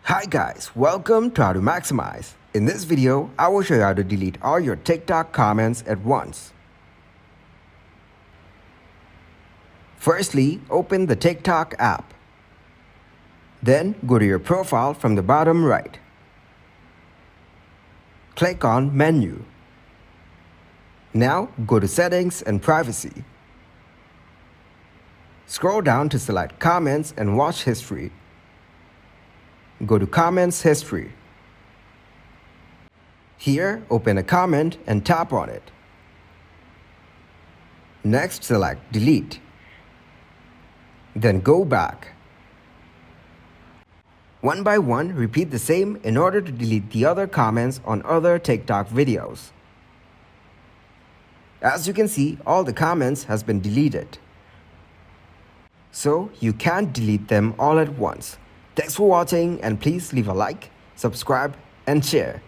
Hi guys, welcome to How to Maximize. In this video, I will show you how to delete all your TikTok comments at once. Firstly, open the TikTok app. Then go to your profile from the bottom right. Click on Menu. Now go to Settings and Privacy. Scroll down to select Comments and Watch History. Go to Comments History. Here, open a comment and tap on it. Next, select Delete. Then go back. One by one, repeat the same in order to delete the other comments on other TikTok videos. As you can see, all the comments has been deleted. So, you can't delete them all at once. Thanks for watching and please leave a like, subscribe and share.